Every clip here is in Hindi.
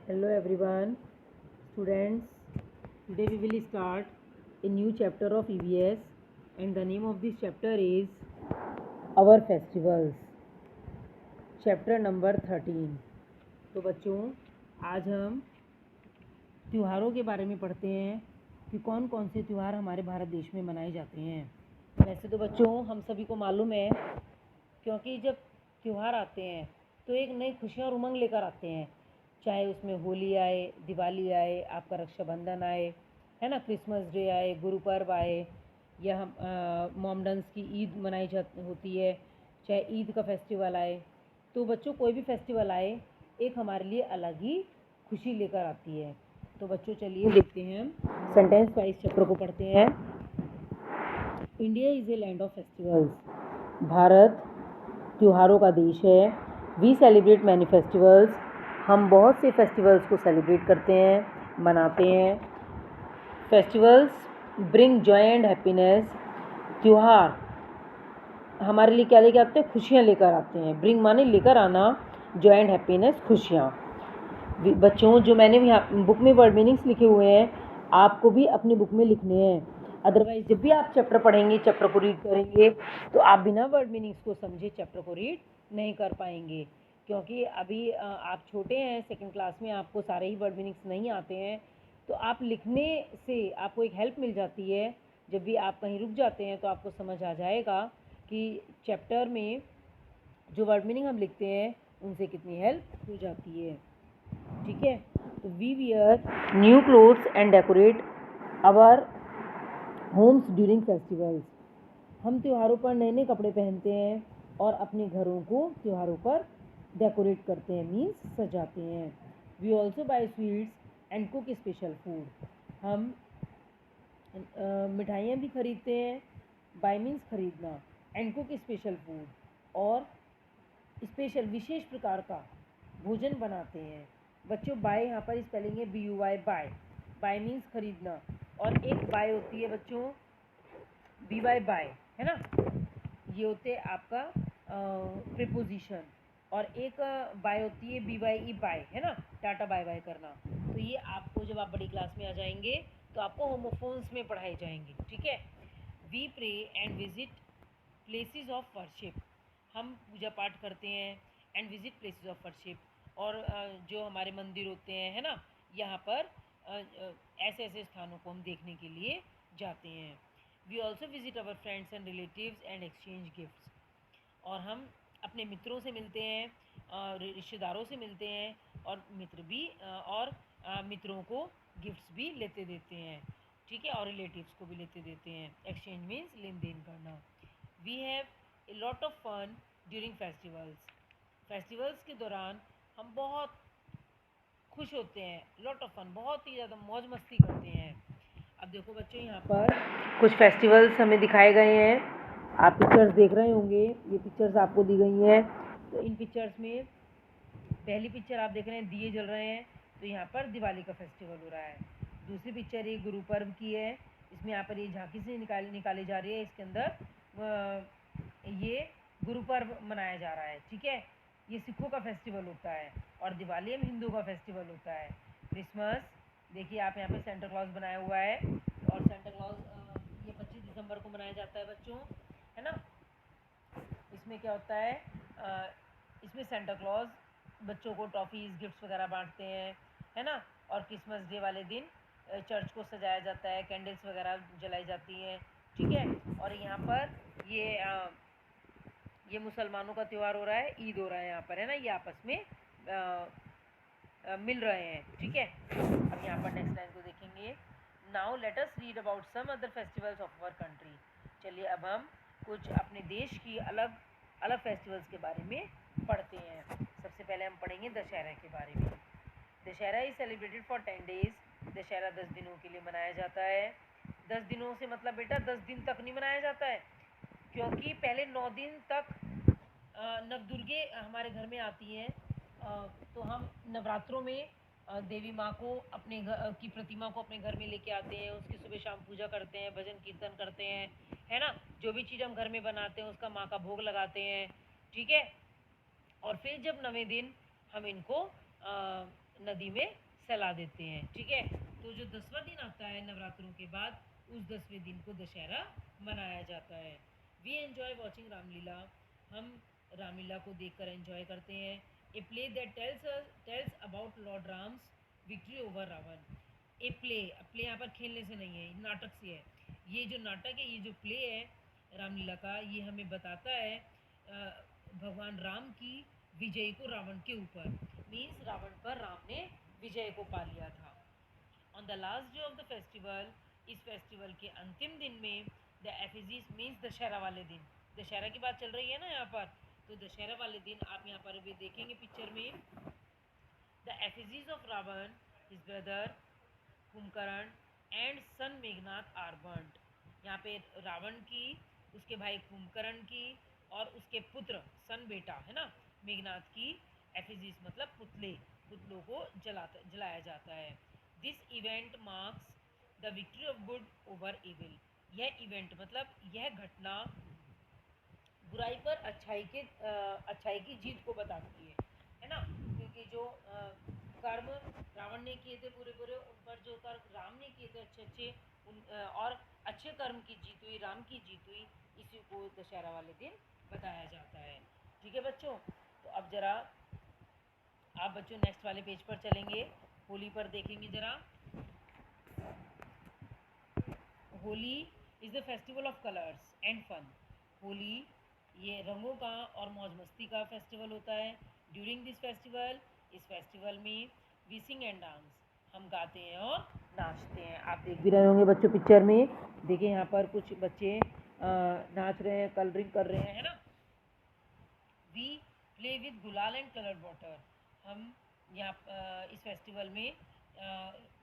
Hello everyone, students. Today we will start a new chapter of EVS and the name of this chapter is Our Festivals. Chapter number 13. तो बच्चों आज हम त्योहारों के बारे में पढ़ते हैं कि कौन कौन से त्यौहार हमारे भारत देश में मनाए जाते हैं। वैसे तो बच्चों हम सभी को मालूम है, क्योंकि जब त्यौहार आते हैं तो एक नई खुशियाँ और उमंग लेकर आते हैं, चाहे उसमें होली आए, दिवाली आए, आपका रक्षाबंधन आए, है ना, क्रिसमस डे आए, गुरु पर्व आए, या मोमडन्स की ईद मनाई जाती होती है, चाहे ईद का फेस्टिवल आए। तो बच्चों कोई भी फेस्टिवल आए एक हमारे लिए अलग ही खुशी लेकर आती है। तो बच्चों चलिए देखते हैं, हम सेंटेंस वाइज चैप्टर को पढ़ते हैं। India is a land of festivals. Bharat त्योहारों का देश है। We celebrate many festivals. हम बहुत से फेस्टिवल्स को सेलिब्रेट करते हैं, मनाते हैं। Festivals bring Joy and happiness. त्यौहार हमारे लिए क्या लेकर आते हैं? खुशियाँ लेकर आते हैं। ब्रिंग माने लेकर आना, जॉय एंड हैप्पीनेस खुशियाँ। बच्चों जो मैंने यहाँ बुक में वर्ड मीनिंग्स लिखे हुए हैं, आपको भी अपनी बुक में लिखने हैं। अदरवाइज जब भी आप चैप्टर पढ़ेंगे, चैप्टर को रीड करेंगे, तो आप बिना वर्ड मीनिंग्स को समझे चैप्टर को रीड नहीं कर पाएंगे, क्योंकि अभी आप छोटे हैं, सेकंड क्लास में, आपको सारे ही वर्ड मीनिंग्स नहीं आते हैं। तो आप लिखने से आपको एक हेल्प मिल जाती है। जब भी आप कहीं रुक जाते हैं तो आपको समझ आ जाएगा कि चैप्टर में जो वर्ड मीनिंग हम लिखते हैं उनसे कितनी हेल्प हो जाती है। ठीक है, तो we wear new clothes and decorate our homes during festivals. हम त्योहारों पर नए नए कपड़े पहनते हैं और अपने घरों को त्योहारों पर डेकोरेट करते हैं, मीन्स सजाते हैं। We also buy sweets and cook special food. हम मिठाइयाँ भी खरीदते हैं, बाय मीन्स खरीदना, एंड कुक स्पेशल फूड, और स्पेशल विशेष प्रकार का भोजन बनाते हैं। बच्चों बाय यहाँ पर स्पेलिंग है BUY, बाय। बाय मीन्स खरीदना, और एक बाय होती है बच्चों BY, बाय, है ना, ये होते हैं आपका प्रीपोजिशन, और एक बाय होती है BYE, बाय, है ना, टाटा बाय बाय करना। तो ये आपको जब आप बड़ी क्लास में आ जाएंगे तो आपको होमोफोन्स में पढ़ाए जाएंगे। ठीक है। We pray and visit places of worship. हम पूजा पाठ करते हैं, and visit places of worship, और जो हमारे मंदिर होते हैं, है ना, यहाँ पर ऐसे ऐसे स्थानों को हम देखने के लिए जाते हैं। We also visit our friends and relatives and exchange gifts. और हम अपने मित्रों से मिलते हैं, रिश्तेदारों से मिलते हैं, और मित्र भी और मित्रों को गिफ्ट्स भी लेते देते हैं। ठीक है, और रिलेटिव्स को भी लेते देते हैं। एक्सचेंज मीन्स लेन देन करना। We have a lot of fun during festivals. Festivals के दौरान हम बहुत खुश होते हैं। लॉट ऑफ फन, बहुत ही ज़्यादा मौज मस्ती करते हैं। अब देखो बच्चों, यहाँ पर कुछ फेस्टिवल्स हमें दिखाए गए हैं। आप पिक्चर्स देख रहे होंगे, ये पिक्चर्स आपको दी गई हैं। तो इन पिक्चर्स में पहली पिक्चर आप देख रहे हैं, दिए जल रहे हैं, तो यहाँ पर दिवाली का फेस्टिवल हो रहा है। दूसरी पिक्चर ये गुरु पर्व की है, इसमें यहाँ पर ये झांकी से निकाली जा रही है। इसके अंदर ये गुरु पर्व मनाया जा रहा है। ठीक है, ये सिखों का फेस्टिवल होता है, और दिवाली हम हिंदू का फेस्टिवल होता है। क्रिसमस, देखिए आप यहाँ पे सेंटा क्लॉज बनाया हुआ है, और सेंटा क्लॉज ये 25 दिसंबर को मनाया जाता है बच्चों, है ना। इसमें क्या होता है, इसमें सेंटा क्लॉज बच्चों को टॉफ़ीज़, गिफ्ट्स वगैरह बांटते हैं, है ना। और क्रिसमस डे वाले दिन चर्च को सजाया जाता है, कैंडल्स वगैरह जलाई जाती हैं। ठीक है, और यहाँ पर ये मुसलमानों का त्यौहार हो रहा है, ईद हो रहा है यहाँ पर, है ना, ये आपस में मिल रहे हैं। ठीक है, अब यहाँ पर नेक्स्ट लाइन को देखेंगे। Now let us read about some other festivals of our country. चलिए अब हम कुछ अपने देश की अलग अलग फेस्टिवल्स के बारे में पढ़ते हैं। सबसे पहले हम पढ़ेंगे दशहरा के बारे में। Dussehra is celebrated for 10 days. Dussehra 10 दिनों के लिए मनाया जाता है। 10 दिनों से मतलब बेटा 10 दिन तक नहीं मनाया जाता है, क्योंकि पहले 9 दिन तक नवदुर्गे हमारे घर में आती हैं। तो हम नवरात्रों में देवी माँ को अपने घर की प्रतिमा को अपने घर में लेके आते हैं, उसकी सुबह शाम पूजा करते हैं, भजन कीर्तन करते हैं, है ना। जो भी चीज़ हम घर में बनाते हैं उसका माँ का भोग लगाते हैं। ठीक है, और फिर जब 9वें दिन हम इनको नदी में सला देते हैं। ठीक है, तो जो 10वां दिन आता है नवरात्रों के बाद, उस 10वें दिन को दशहरा मनाया जाता है। वी एंजॉय वॉचिंग रामलीला, हम रामलीला को देखकर एंजॉय करते हैं। A play that tells about lord Ram's victory over Ravan. A play, play यहाँ पर खेलने से नहीं है, नाटक से है। ये जो नाटक है, ये जो प्ले है रामलीला का, ये हमें बताता है भगवान राम की विजय को रावण के ऊपर, मीन्स रावण पर राम ने विजय को पा लिया था। On the last day of the festival, इस फेस्टिवल के अंतिम दिन में, द एफिजीज मीन्स दशहरा वाले दिन, दशहरा की बात चल रही है ना यहाँ पर, तो दशहरा वाले दिन आप यहाँ पर भी देखेंगे पिक्चर में, the effigies of Ravan, his brother Kumbhakarna and son Meghnath are burned. यहाँ पे रावण की, उसके भाई कुंभकर्ण की और उसके पुत्र सन बेटा है ना मेघनाथ की एफिजीज मतलब पुतलों को जलाया जाता है। This event marks the victory of good over evil. यह इवेंट मतलब यह घटना बुराई पर अच्छाई की जीत को बताती है ना, क्योंकि जो कर्म रावण ने किए थे बुरे बुरे, उन पर जो कर्म राम ने किए थे अच्छे अच्छे, और अच्छे कर्म की जीत हुई, राम की जीत हुई, इसी को दशहरा वाले दिन बताया जाता है। ठीक है बच्चों, तो अब जरा आप बच्चों नेक्स्ट वाले पेज पर चलेंगे, होली पर देखेंगे जरा। Holi is the festival of colours and fun. Holi ये रंगों का और मौज मस्ती का फेस्टिवल होता है। ड्यूरिंग दिस फेस्टिवल, इस फेस्टिवल में वी सिंग एंड डांस, हम गाते हैं और नाचते हैं। आप देख भी रहे होंगे बच्चों पिक्चर में, देखिए यहाँ पर कुछ बच्चे नाच रहे हैं, कलरिंग कर रहे हैं, है ना। वी प्ले विद गुलाल एंड कलर्ड वाटर, हम यहाँ इस फेस्टिवल में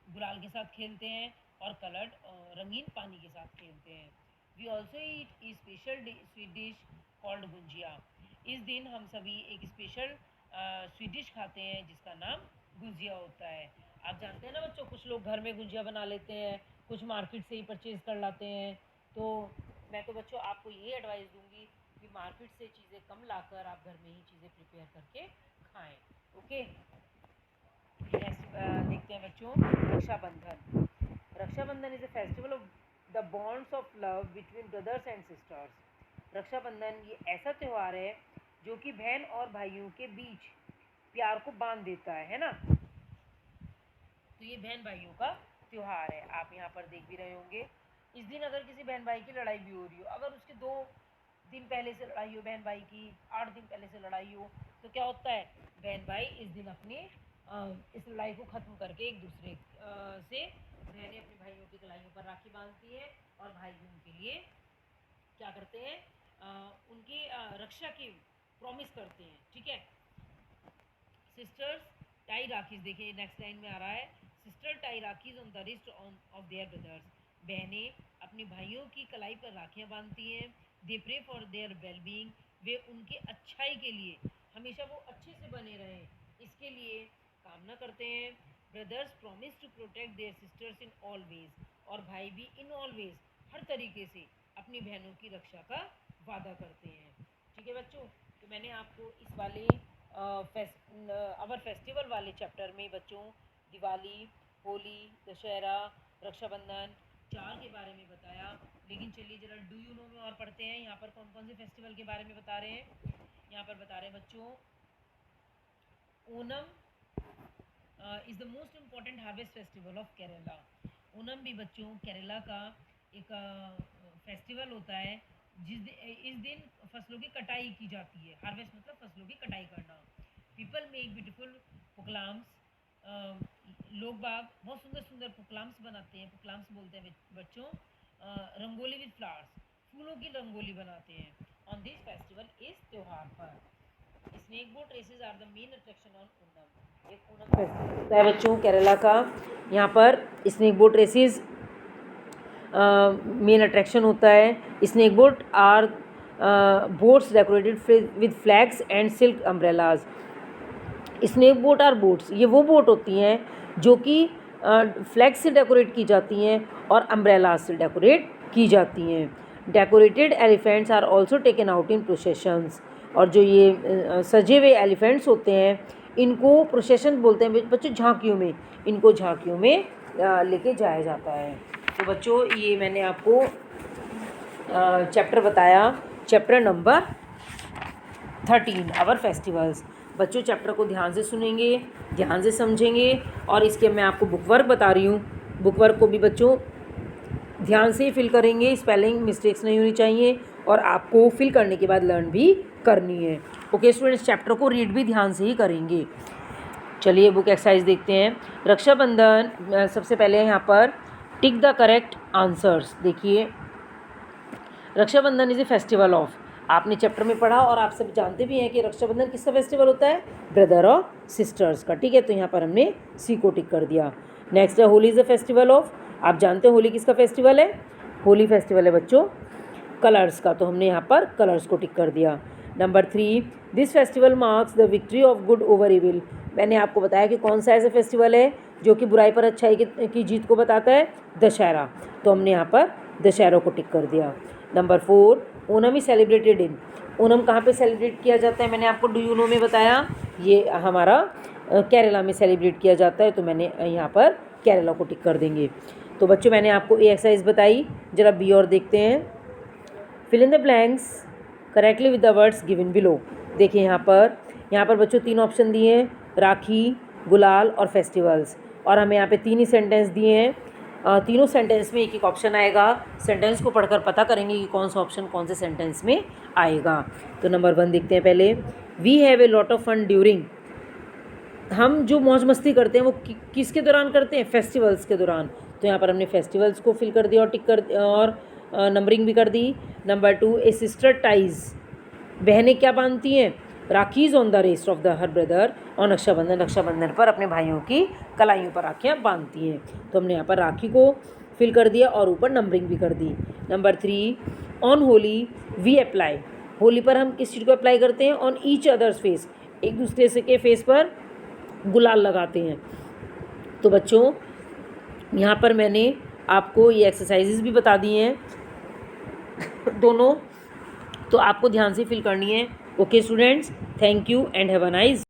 गुलाल के साथ खेलते हैं और कलर्ड रंगीन पानी के साथ खेलते हैं। We also eat a special sweet dish called gujiya. इस दिन हम सभी एक स्पेशल स्वीट डिश खाते हैं जिसका नाम गुंजिया होता है। आप जानते हैं ना बच्चों, कुछ लोग घर में गुंजिया बना लेते हैं, कुछ मार्केट से ही परचेज़ कर लाते हैं। तो मैं तो बच्चों आपको ये एडवाइस दूंगी कि मार्केट से चीज़ें कम लाकर आप घर में ही चीज़ें प्रिपेयर करके खाएं। ओके, नेक्स्ट देखते हैं बच्चों, Rakshabandhan. Rakshabandhan is a festival of the bonds of love between brothers and sisters. Rakshabandhan ये ऐसा त्यौहार है जो कि बहन और भाइयों के बीच प्यार को बांध देता है ना। तो ये बहन भाइयों का त्यौहार है, आप यहाँ पर देख भी रहे होंगे। इस दिन अगर किसी बहन भाई की लड़ाई भी हो रही हो, अगर उसके 2 दिन पहले से लड़ाई हो बहन भाई की, 8 दिन पहले से लड़ाई हो, तो क्या होता है, बहन भाई इस दिन अपनी इस लड़ाई को ख़त्म करके एक दूसरे से, बहनें अपने भाइयों की कलाइयों पर राखी बांधती है और भाई भी उनके लिए क्या करते हैं, उनकी रक्षा की प्रॉमिस करते हैं। ठीक है, सिस्टर्स टाई राखीज, देखिए नेक्स्ट लाइन में आ रहा है, sister tie rakhis on the wrist of their brothers. बहनें अपने भाइयों की कलाई पर राखियाँ बांधती हैं। They pray for their well being, वे उनके अच्छाई के लिए, हमेशा वो अच्छे से बने रहें, इसके लिए कामना करते हैं। Brothers promise to protect their sisters in all ways, और भाई भी इन ऑल वेज, हर तरीके से अपनी बहनों की रक्षा का वादा करते हैं। ठीक है बच्चों, तो मैंने आपको इस वाले अवर फेस्टिवल वाले चैप्टर में बच्चों दिवाली, होली, दशहरा, रक्षाबंधन 4 के बारे में बताया। लेकिन चलिए जरा डू यू नो में और पढ़ते हैं, यहाँ पर कौन कौन से फेस्टिवल के बारे में बता रहे हैं। यहाँ पर बता रहे हैं बच्चों, Onam is the most important harvest festival of Kerala. Onam भी बच्चों केरला का एक फेस्टिवल होता है इस दिन फसलों की कटाई की जाती है। हार्वेस्ट मतलब फसलों की कटाई करना। पीपल मेक ब्यूटीफुल पुकलाम्स, लोग बाग बहुत सुंदर सुंदर पुकलाम्स बनाते हैं। पुकलाम्स बोलते हैं बच्चों रंगोली विद फ्लावर्स, फूलों की रंगोली बनाते हैं ऑन दिस फेस्टिवल, इस त्यौहार पर। Snake boat races are the main attraction on Onam. एक ओनम फेस्टिवल होता है बच्चों केरला का, यहाँ पर snake boat races main attraction होता है। Snake boat are boats decorated with flags and silk umbrellas. Snake boat are boats, ये वो बोट होती हैं जो कि फ्लैग्स से डेकोरेट की जाती हैं और अम्ब्रेलाज से डेकोरेट की जाती हैं। Decorated elephants are also taken out in processions, और जो ये सजे हुए एलिफेंट्स होते हैं इनको प्रोसेशन बोलते हैं बच्चों, झांकियों में, इनको झांकियों में लेके जाया जाता है। तो बच्चों ये मैंने आपको चैप्टर बताया, चैप्टर नंबर 13 आवर फेस्टिवल्स। बच्चों चैप्टर को ध्यान से सुनेंगे, ध्यान से समझेंगे, और इसके मैं आपको बुक वर्क बता रही हूँ, बुक वर्क को भी बच्चों ध्यान से फिल करेंगे, स्पेलिंग मिस्टेक्स नहीं होनी चाहिए, और आपको फिल करने के बाद लर्न भी करनी है। ओके स्टूडेंट्स, चैप्टर को रीड भी ध्यान से ही करेंगे। चलिए बुक एक्सरसाइज देखते हैं। रक्षाबंधन, सबसे पहले यहाँ पर टिक द करेक्ट आंसर्स। देखिए, Rakshabandhan is a festival of, आपने चैप्टर में पढ़ा और आप सब जानते भी हैं कि रक्षाबंधन किसका फेस्टिवल होता है, ब्रदर और सिस्टर्स का। ठीक है, तो यहाँ पर हमने सी को टिक कर दिया। नेक्स्ट है Holi is the festival of, आप जानते हो होली किसका फेस्टिवल है, होली फेस्टिवल है बच्चों कलर्स का, तो हमने यहाँ पर कलर्स को टिक कर दिया। Number 3, this festival marks the victory of good over evil, मैंने आपको बताया कि कौन सा ऐसा फेस्टिवल है जो कि बुराई पर अच्छाई की जीत को बताता है, दशहरा, तो हमने यहाँ पर दशहरा को टिक कर दिया। Number 4, Onam is celebrated in, Onam कहाँ पे सेलिब्रेट किया जाता है, मैंने आपको डू यू नो में बताया, ये हमारा केरला में सेलिब्रेट किया जाता है, तो मैंने यहाँ पर केरला को टिक कर देंगे। तो बच्चों मैंने आपको ए एक्सरसाइज बताई, जरा बी और देखते हैं। Fill in the blanks correctly with the words given below. देखिए यहाँ पर बच्चों 3 ऑप्शन दिए हैं, राखी, गुलाल और फेस्टिवल्स, और हमें यहाँ पे 3 ही सेंटेंस दिए हैं। तीनों सेंटेंस में एक एक ऑप्शन आएगा, सेंटेंस को पढ़कर पता करेंगे कि कौन सा ऑप्शन कौन से सेंटेंस में आएगा। तो नंबर 1 देखते हैं पहले, we have a lot of fun during, हम जो मौज मस्ती करते हैं वो किसके दौरान करते हैं, फेस्टिवल्स के दौरान, तो यहाँ पर हमने फेस्टिवल्स को फिल कर दिया और टिक कर और नंबरिंग भी कर दी। नंबर 2, ए सिस्टर टाइज, बहनें क्या बांधती हैं, rakhis on the rest of the her brother, और रक्षाबंधन पर अपने भाइयों की कलाइयों पर राखियाँ बांधती हैं, तो हमने यहाँ पर राखी को फिल कर दिया और ऊपर नंबरिंग भी कर दी। Number 3, on Holi we apply, Holi पर हम किस चीज़ को अप्लाई करते हैं, ऑन ईच अदर्स फेस, एक दूसरे से के फेस पर गुलाल लगाते हैं। तो बच्चों यहाँ पर मैंने आपको ये एक्सरसाइजेज भी बता दी हैं दोनों, तो आपको ध्यान से फिल करनी है। Okay students, thank you and have a nice